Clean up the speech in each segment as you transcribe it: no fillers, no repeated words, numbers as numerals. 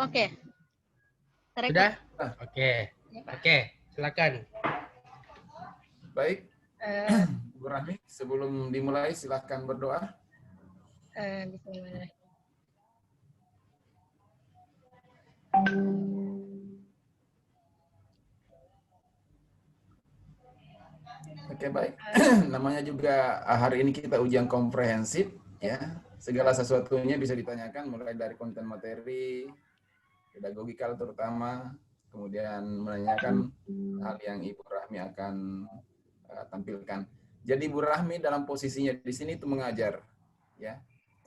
Oke. Sudah? Oke. Ya, Pak. Oke, silakan. Baik, Bu Rahmi, sebelum dimulai silakan berdoa. Bismillahirrahmanirrahim. Oke, baik. Namanya juga hari ini kita ujian komprehensif, ya. Segala sesuatunya bisa ditanyakan, mulai dari konten materi, pedagogikal terutama, kemudian menanyakan hal yang Ibu Rahmi akan tampilkan. Jadi Bu Rahmi dalam posisinya di sini itu mengajar, ya,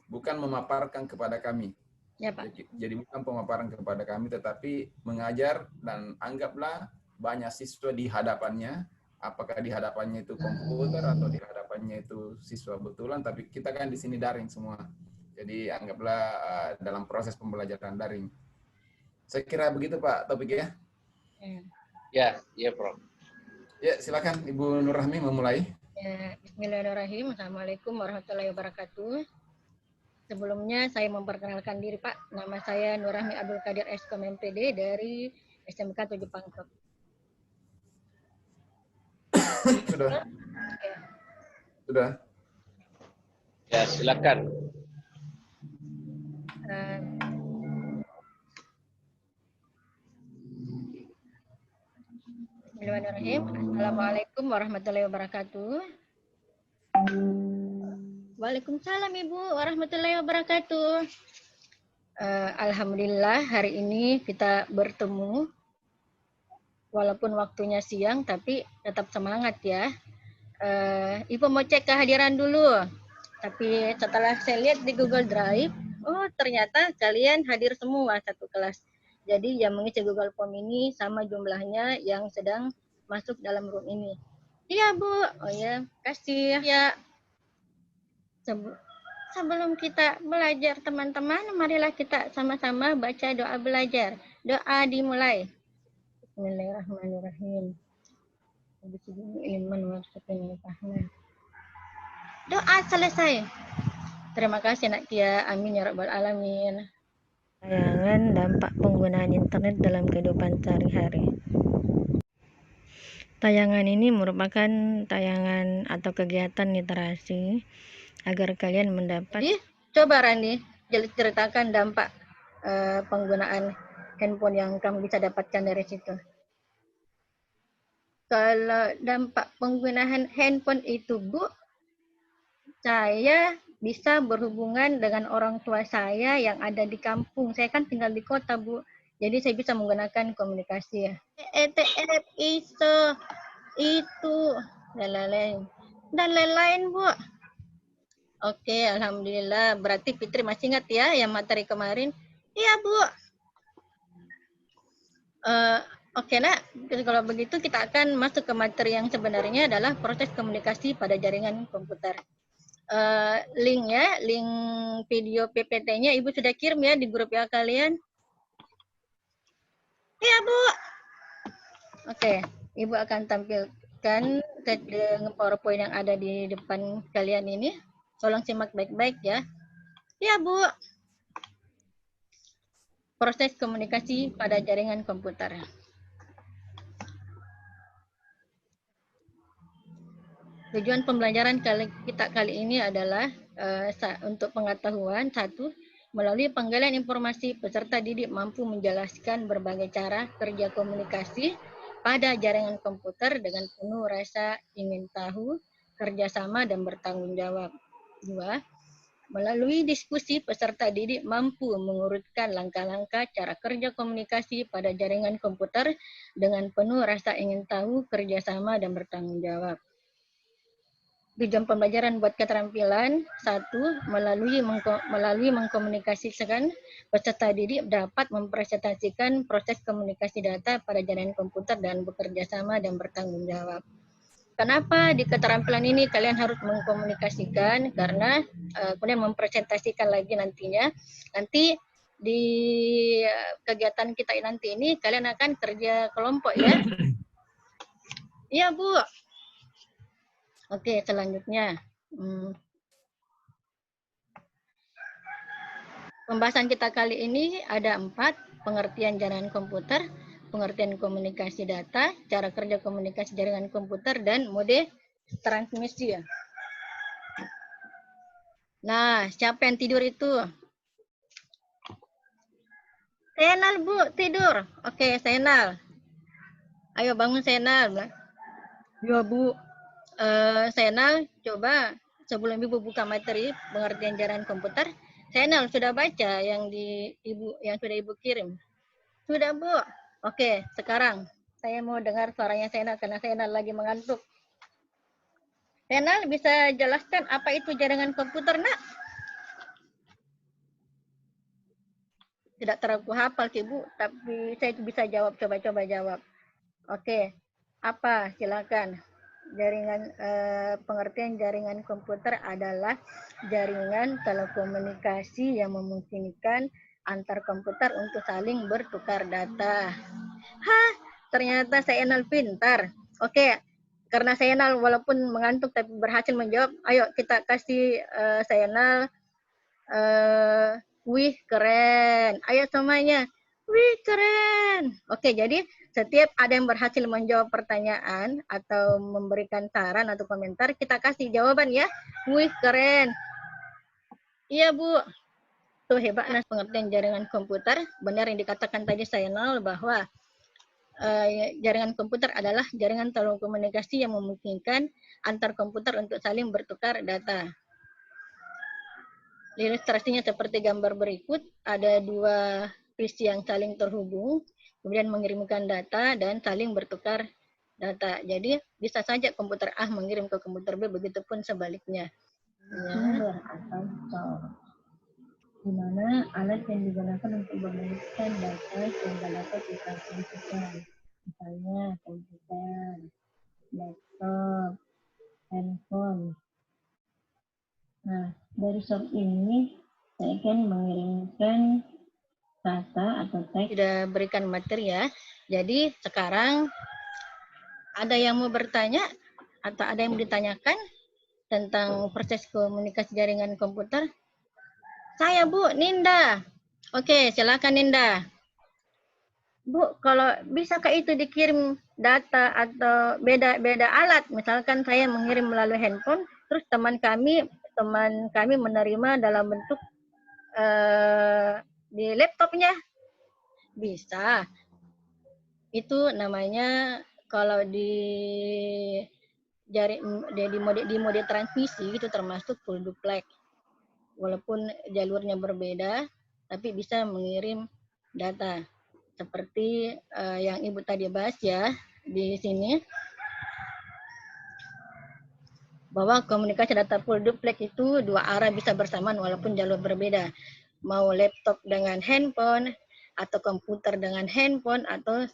bukan memaparkan kepada kami. Ya, Pak. Jadi bukan pemaparan kepada kami, tetapi mengajar, dan anggaplah banyak siswa di hadapannya, apakah di hadapannya itu komputer atau di hadapannya itu siswa betulan, tapi kita kan di sini daring semua. Jadi anggaplah dalam proses pembelajaran daring. Saya kira begitu Pak Taufik ya. Ya, Prof. Ya, silakan Ibu Nur Rahmi memulai. Ya, Bismillahirrahmanirrahim. Assalamualaikum warahmatullahi wabarakatuh. Sebelumnya saya memperkenalkan diri Pak. Nama saya Nur Rahmi Abdul Qadir SKM MPD dari SMK 7 Pangkep. Sudah. Ya. Sudah. Ya, silakan. Bismillahirrahmanirrahim. Assalamualaikum warahmatullahi wabarakatuh. Waalaikumsalam Ibu warahmatullahi wabarakatuh. Alhamdulillah hari ini kita bertemu. Walaupun waktunya siang tapi tetap semangat ya. Ibu mau cek kehadiran dulu. Tapi setelah saya lihat di Google Drive, oh ternyata kalian hadir semua satu kelas. Jadi yang mengisi Google Form ini sama jumlahnya yang sedang masuk dalam room ini. Iya Bu, oh ya, kasih ya. Sebelum kita belajar teman-teman, marilah kita sama-sama baca doa belajar. Doa dimulai. Bismillahirrahmanirrahim. Doa selesai. Terima kasih Nak Kia. Amin ya rabbal alamin. Tayangan dampak penggunaan internet dalam kehidupan sehari-hari. Tayangan ini merupakan tayangan atau kegiatan literasi agar kalian mendapat. Jadi, coba Rani ceritakan dampak penggunaan handphone yang kamu bisa dapatkan dari situ. Kalau dampak penggunaan handphone itu Bu, saya bisa berhubungan dengan orang tua saya yang ada di kampung. Saya kan tinggal di kota Bu, jadi saya bisa menggunakan komunikasi ya. ETF, ISO, itu, dan lain-lain Bu. Oke, alhamdulillah. Berarti Fitri masih ingat ya yang materi kemarin? Iya Bu. Oke Nak, kalau begitu kita akan masuk ke materi yang sebenarnya adalah proses komunikasi pada jaringan komputer. Linknya, link video PPT-nya Ibu sudah kirim ya di grup ya kalian? Iya Bu. Oke, Ibu akan tampilkan PowerPoint yang ada di depan kalian ini. Tolong simak baik-baik ya. Iya Bu. Proses komunikasi pada jaringan komputer. Tujuan pembelajaran kita kali ini adalah untuk pengetahuan, satu, melalui penggalian informasi peserta didik mampu menjelaskan berbagai cara kerja komunikasi pada jaringan komputer dengan penuh rasa ingin tahu, kerjasama, dan bertanggung jawab. Dua, melalui diskusi peserta didik mampu mengurutkan langkah-langkah cara kerja komunikasi pada jaringan komputer dengan penuh rasa ingin tahu, kerjasama, dan bertanggung jawab. Tujuan pembelajaran buat keterampilan, satu, melalui mengkomunikasikan peserta didik dapat mempresentasikan proses komunikasi data pada jaringan komputer dan bekerja sama dan bertanggung jawab. Kenapa di keterampilan ini kalian harus mengkomunikasikan? Karena kemudian mempresentasikan lagi nantinya. Nanti di kegiatan kita nanti ini kalian akan kerja kelompok ya. Iya Bu. Oke, selanjutnya. Pembahasan kita kali ini ada 4. pengertian jaringan komputer, pengertian komunikasi data, cara kerja komunikasi jaringan komputer, dan mode transmisi. Nah, siapa yang tidur itu? Senal, Bu, tidur. Oke, Senal. Ayo bangun, Senal. Ya, Bu. Senal, coba sebelum Ibu buka materi pengertian jaringan komputer, Senal sudah baca yang sudah Ibu kirim? Sudah, Bu. Oke, sekarang saya mau dengar suaranya Senal karena Senal lagi mengantuk. Senal bisa jelaskan apa itu jaringan komputer, Nak? Tidak terlalu hafal sih, Bu, tapi saya bisa jawab, coba jawab. Oke, apa? Silakan. Pengertian jaringan komputer adalah jaringan telekomunikasi yang memungkinkan antar komputer untuk saling bertukar data. Hah, ternyata Senal pintar. Oke, karena Senal walaupun mengantuk tapi berhasil menjawab, ayo kita kasih Senal wih keren. Ayo semuanya. Wih keren. Oke, jadi setiap ada yang berhasil menjawab pertanyaan atau memberikan saran atau komentar, kita kasih jawaban ya. Wih keren. Iya, Bu. Tuh hebatnya pengertian jaringan komputer. Benar yang dikatakan tadi Senal bahwa jaringan komputer adalah jaringan telekomunikasi yang memungkinkan antar komputer untuk saling bertukar data. Ilustrasinya seperti gambar berikut, ada dua PC yang saling terhubung, kemudian mengirimkan data dan saling bertukar data. Jadi bisa saja komputer A mengirim ke komputer B, begitupun sebaliknya. Sumber atau source, di mana alat yang digunakan untuk mengirimkan data sehingga dapat ditransmisikan. Misalnya komputer, laptop, handphone. Nah, dari source ini saya akan mengirimkan data atau teks. Sudah berikan materi ya. Jadi sekarang ada yang mau bertanya atau ada yang mau ditanyakan tentang proses komunikasi jaringan komputer? Saya, Bu, Ninda. Oke, silakan Ninda. Bu, kalau bisakah itu dikirim data atau beda-beda alat? Misalkan saya mengirim melalui handphone, terus teman kami menerima dalam bentuk di laptopnya. Bisa. Itu namanya kalau di mode transmisi itu termasuk full duplex. Walaupun jalurnya berbeda, tapi bisa mengirim data. Seperti yang Ibu tadi bahas ya di sini. Bahwa komunikasi data full duplex itu dua arah bisa bersamaan walaupun jalur berbeda. Mau laptop dengan handphone, atau komputer dengan handphone, atau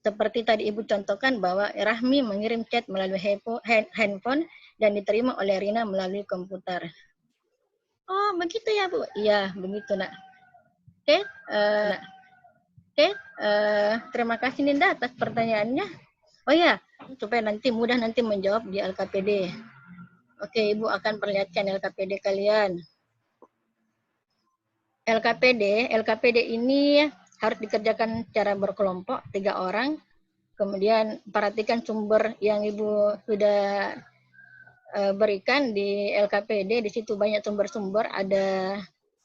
seperti tadi Ibu contohkan bahwa Rahmi mengirim chat melalui handphone dan diterima oleh Rina melalui komputer. Oh, begitu ya, Bu? Iya, begitu, Nak. Oke, terima kasih Ninda atas pertanyaannya. Oh ya, supaya mudah menjawab di LKPD. Oke, Ibu akan perlihatkan LKPD kalian. LKPD ini harus dikerjakan secara berkelompok 3 orang. Kemudian perhatikan sumber yang Ibu sudah berikan di LKPD. Di situ banyak sumber-sumber ada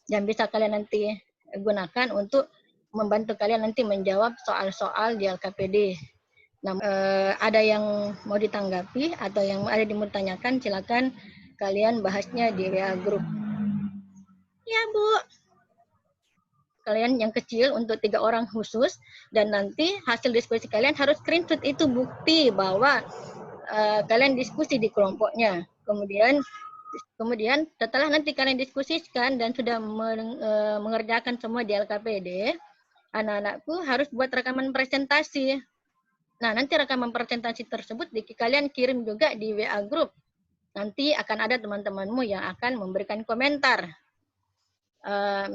yang bisa kalian nanti gunakan untuk membantu kalian nanti menjawab soal-soal di LKPD. Nah, ada yang mau ditanggapi atau yang ada yang mau ditanyakan, silakan kalian bahasnya di WA Group. Ya, Bu. Kalian yang kecil untuk 3 orang khusus, dan nanti hasil diskusi kalian harus screenshot, itu bukti bahwa kalian diskusi di kelompoknya. Kemudian setelah nanti kalian diskusikan dan sudah mengerjakan semua di LKPD, anak-anakku harus buat rekaman presentasi. Nah, nanti rekaman presentasi tersebut kalian kirim juga di WA Group. Nanti akan ada teman-temanmu yang akan memberikan komentar.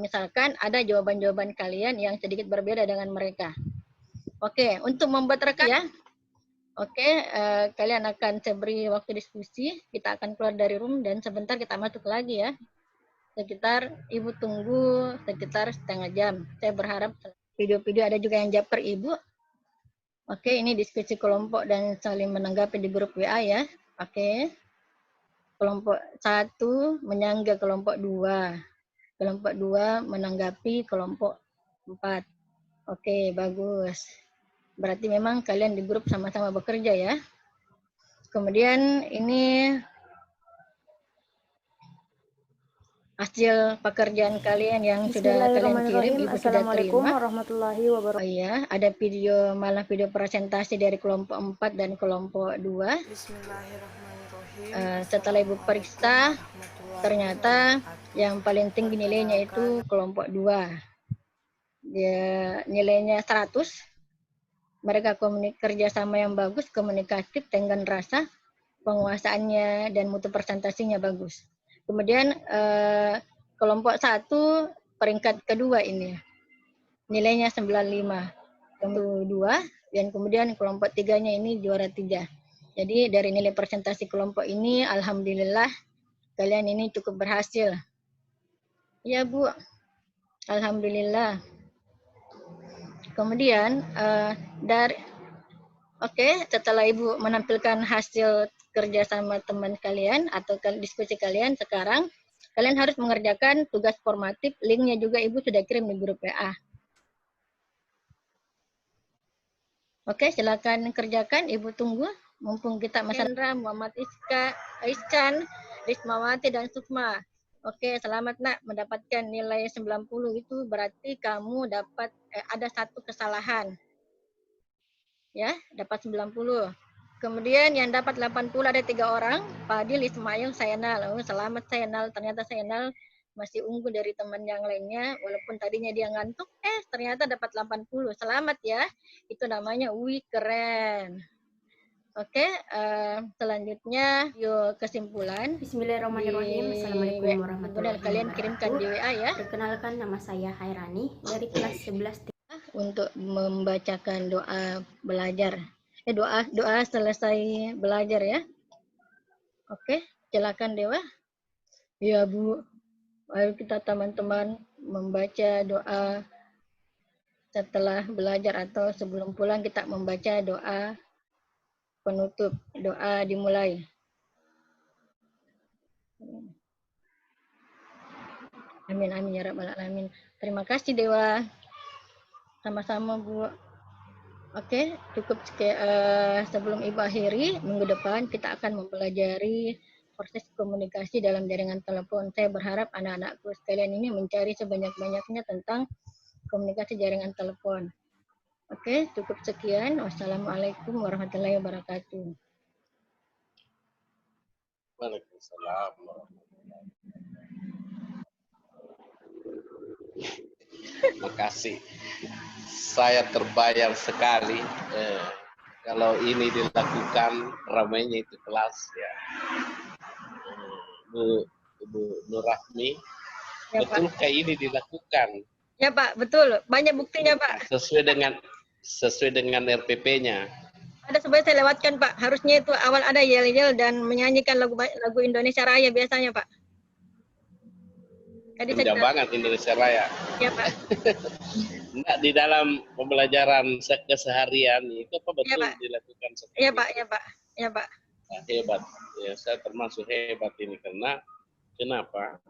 Misalkan ada jawaban-jawaban kalian yang sedikit berbeda dengan mereka. Oke, untuk membuat rekaman ya. Oke, kalian akan saya beri waktu diskusi. Kita akan keluar dari room dan sebentar kita masuk lagi ya. Ibu tunggu sekitar setengah jam. Saya berharap video-video ada juga yang japper Ibu. Oke, ini diskusi kelompok dan saling menanggapi di grup WA ya. Oke. Kelompok 1 menyanggah kelompok 2. Kelompok 2 menanggapi kelompok 4. Oke, bagus. Berarti memang kalian di grup sama-sama bekerja ya. Kemudian ini hasil pekerjaan kalian yang sudah kalian kirim, Ibu sudah Assalamualaikum terima. warahmatullahi wabarakatuh. Oh iya, ada video, malah video presentasi dari kelompok 4 dan kelompok 2. Bismillahirrahmanirrahim. Setelah Ibu periksa, ternyata yang paling tinggi nilainya itu kelompok 2. Dia nilainya 100. Mereka kerjasama yang bagus, komunikatif, tenggang rasa, penguasaannya dan mutu presentasinya bagus. Kemudian kelompok 1 peringkat kedua ini nilainya 95. Kemudian 2 dan kemudian kelompok 3-nya ini juara 3. Jadi dari nilai presentasi kelompok ini alhamdulillah kalian ini cukup berhasil. Ya Bu, alhamdulillah. Kemudian setelah Ibu menampilkan hasil kerja sama teman kalian atau diskusi kalian, sekarang kalian harus mengerjakan tugas formatif. Linknya juga Ibu sudah kirim di grup WA. Oke, silakan kerjakan. Ibu tunggu. Mumpung kita Mas Hendra, Muhammad Iskan, Rismawati, dan Sukma. Oke, selamat nak mendapatkan nilai 90 itu berarti kamu dapat ada satu kesalahan. Ya, dapat 90. Kemudian yang dapat 80 ada 3 orang, Fadil, Ismail, Sayanal. Oh, selamat Sayanal, ternyata Sayanal masih unggul dari teman yang lainnya, walaupun tadinya dia ngantuk, ternyata dapat 80. Selamat ya, itu namanya wih keren. Oke, selanjutnya yuk kesimpulan. Bismillahirrahmanirrahim. Assalamualaikum warahmatullahi wabarakatuh. Kalian kirimkan di WA ya. Perkenalkan, nama saya Hairani dari kelas 11 untuk membacakan doa belajar. Doa selesai belajar ya. Oke, silakan Dewa. Ya Bu, ayo kita teman-teman membaca doa setelah belajar atau sebelum pulang kita membaca doa penutup. Doa dimulai. Amin amin ya rabbal alamin. Terima kasih Dewa. Sama-sama Bu. Oke, cukup sebelum Ibu akhiri, minggu depan kita akan mempelajari proses komunikasi dalam jaringan telepon. Saya berharap anak-anakku sekalian ini mencari sebanyak-banyaknya tentang komunikasi jaringan telepon. Oke, cukup sekian. Wassalamualaikum warahmatullahi wabarakatuh. Waalaikumsalam. Terima kasih. Saya terbayang sekali kalau ini dilakukan ramainya itu kelas ya. Bu Nurrahmi, Ya, betul Pak. kayak ini dilakukan? Ya Pak, betul. Banyak buktinya Pak. Sesuai dengan RPP-nya. Ada sebenarnya saya lewatkan Pak. Harusnya itu awal ada yel-yel dan menyanyikan lagu Indonesia Raya biasanya Pak. Kencang banget Indonesia Raya. Ya Pak. Enggak, di dalam pembelajaran keseharian itu apa betul ya, dilakukan seperti Iya Pak, ya Pak. Ya Pak. Nah, hebat. Ya, saya termasuk hebat ini karena kenapa?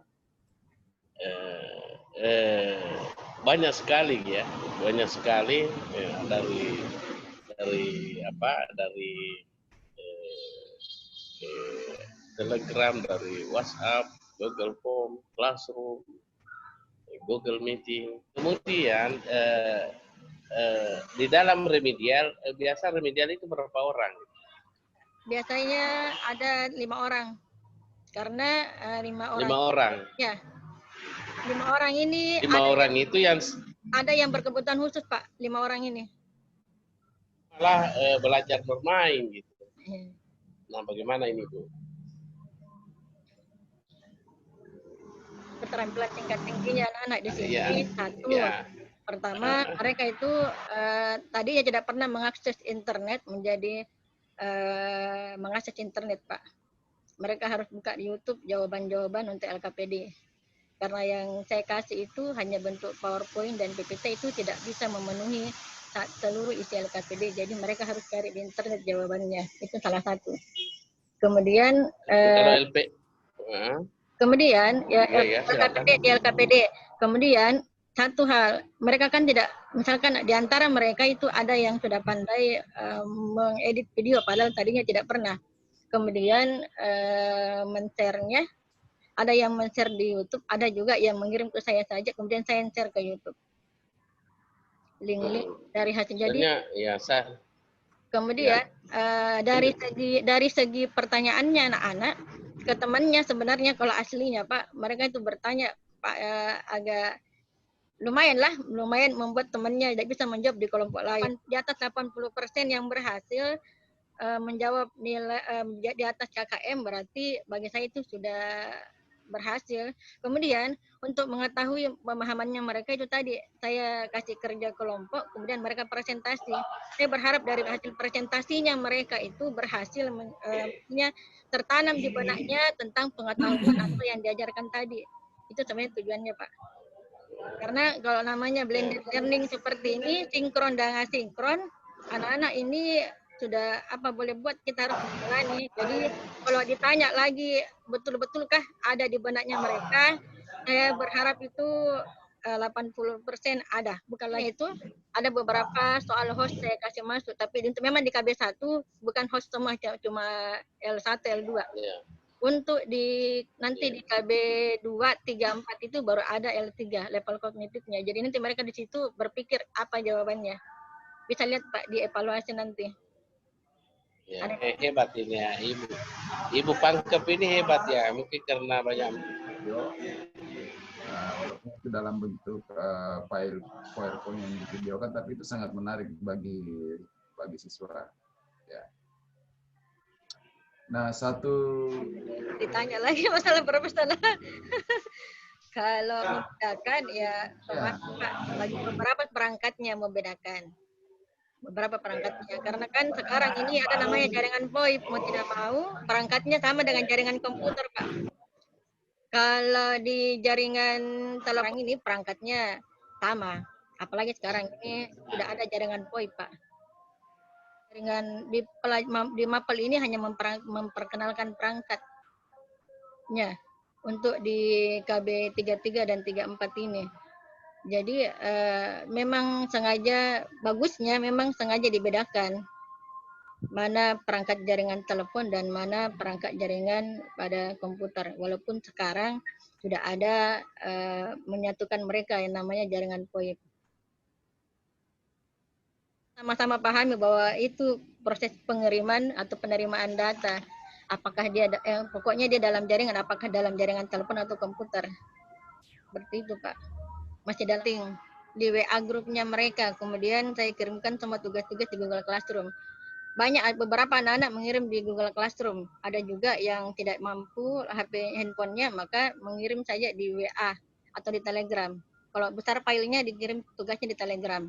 Banyak sekali ya, dari Telegram, dari WhatsApp, Google Form, Classroom, Google Meeting. Kemudian di dalam remedial, biasa remedial itu berapa orang? Biasanya ada 5 orang. Karena 5 orang. 5 orang. Ya. 5 orang ini. 5 orang itu yang ada yang berkebutuhan khusus Pak. 5 orang ini. Malah belajar bermain gitu. Nah, bagaimana ini Bu? Keterampilan tingkat tingginya anak-anak di sini satu. Pertama, mereka itu tadinya tidak pernah mengakses internet menjadi mengakses internet Pak. Mereka harus buka di YouTube jawaban-jawaban untuk LKPD. karena yang saya kasih itu hanya bentuk PowerPoint dan PPT, itu tidak bisa memenuhi seluruh isi LKPD. Jadi mereka harus cari di internet jawabannya. Itu salah satu. Kemudian Kalau LP, kemudian ya, silakan. LKPD. Kemudian satu hal, mereka kan tidak, misalkan di antara mereka itu ada yang sudah pandai mengedit video, padahal tadinya tidak pernah. Kemudian men-share-nya, ada yang men-share di YouTube, ada juga yang mengirim ke saya saja, kemudian saya share ke YouTube. Link-link dari hasil. Jadi ya, kemudian dari segi pertanyaannya anak-anak ke temannya, sebenarnya kalau aslinya Pak, mereka itu bertanya Pak, agak lumayan membuat temannya tidak bisa menjawab di kelompok lain. Di atas 80% yang berhasil menjawab nilai di atas KKM, berarti bagi saya itu sudah berhasil. Kemudian untuk mengetahui pemahamannya mereka itu tadi saya kasih kerja kelompok, kemudian mereka presentasi. Saya berharap dari hasil presentasinya mereka itu berhasil tertanam di benaknya tentang pengetahuan apa yang diajarkan tadi. Itu sebenarnya tujuannya Pak. Karena kalau namanya blended learning seperti ini, sinkron dan asinkron, anak-anak ini sudah apa boleh buat, kita harus menjalani. Jadi kalau ditanya lagi betul-betulkah ada di benaknya mereka, saya berharap itu 80% ada. Bukanlah itu, ada beberapa soal host saya kasih masuk, tapi memang di KB1 bukan host semua, cuma L1, L2. Yeah. Untuk nanti di KB 2, 3, 4 itu baru ada L3, level kognitifnya. Jadi nanti mereka di situ berpikir apa jawabannya. Bisa lihat Pak di evaluasi nanti. Ya, hebat ini ya, Ibu Pangkep ini hebat ya, mungkin karena banyak video, itu dalam bentuk file PowerPoint yang divideokan, tapi itu sangat menarik bagi siswa. Ya. Nah, satu ditanya lagi masalah profesional. Kalau membedakan ya, bagi beberapa perangkatnya membedakan. Beberapa perangkatnya, karena kan sekarang ini ada namanya jaringan VoIP, mau tidak mau perangkatnya sama dengan jaringan komputer Pak. Kalau di jaringan telepon ini perangkatnya sama, apalagi sekarang ini sudah ada jaringan VoIP Pak. Jaringan di Mapel ini hanya memperkenalkan perangkatnya untuk di KB 33 dan 34 ini. Jadi memang sengaja, bagusnya memang sengaja dibedakan mana perangkat jaringan telepon dan mana perangkat jaringan pada komputer. Walaupun sekarang sudah ada menyatukan mereka yang namanya jaringan VoIP. Sama-sama pahami bahwa itu proses pengiriman atau penerimaan data. Apakah dia pokoknya dia dalam jaringan, apakah dalam jaringan telepon atau komputer. Seperti itu Pak. Masih dating di WA grupnya mereka, kemudian saya kirimkan semua tugas-tugas di Google Classroom. Beberapa anak-anak mengirim di Google Classroom, ada juga yang tidak mampu HP handphonenya, maka mengirim saja di WA atau di Telegram. Kalau besar filenya dikirim tugasnya di Telegram.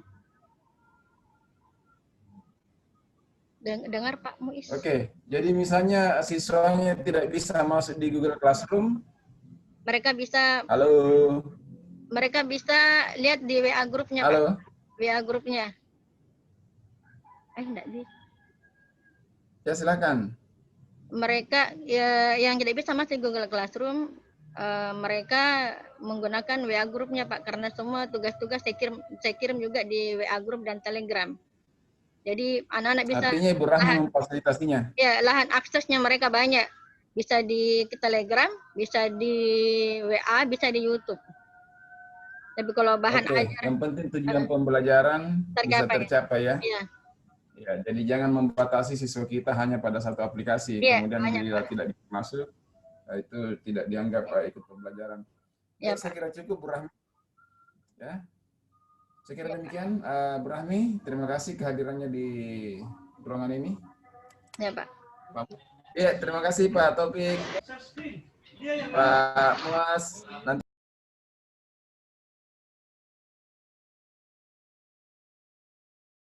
Dengar Pak Muiz? Oke, jadi misalnya siswanya tidak bisa masuk di Google Classroom, mereka bisa. Halo. Mereka bisa lihat di WA grupnya, Halo. Pak. WA grupnya. Enggak di. Ya, silakan. Mereka yang tidak bisa masuk Google Classroom, mereka menggunakan WA grupnya Pak, karena semua tugas-tugas saya kirim juga di WA grup dan Telegram. Jadi anak-anak bisa. Artinya Ibu Rahmi memfasilitasinya. Ya, lahan aksesnya mereka banyak. Bisa di Telegram, bisa di WA, bisa di YouTube. Tapi kalau bahan ajar, yang penting tujuan pembelajaran bisa tercapai ya. Iya. Ya, jadi jangan membatasi siswa kita hanya pada satu aplikasi, kemudian bila tidak masuk, itu tidak dianggap ikut pembelajaran. Ya, saya kira cukup Bu Rahmi. Ya, saya kira demikian Bu Rahmi. Terima kasih kehadirannya di ruangan ini. Ya Pak. Ya, terima kasih Pak Taufik, Pak Muas. Nanti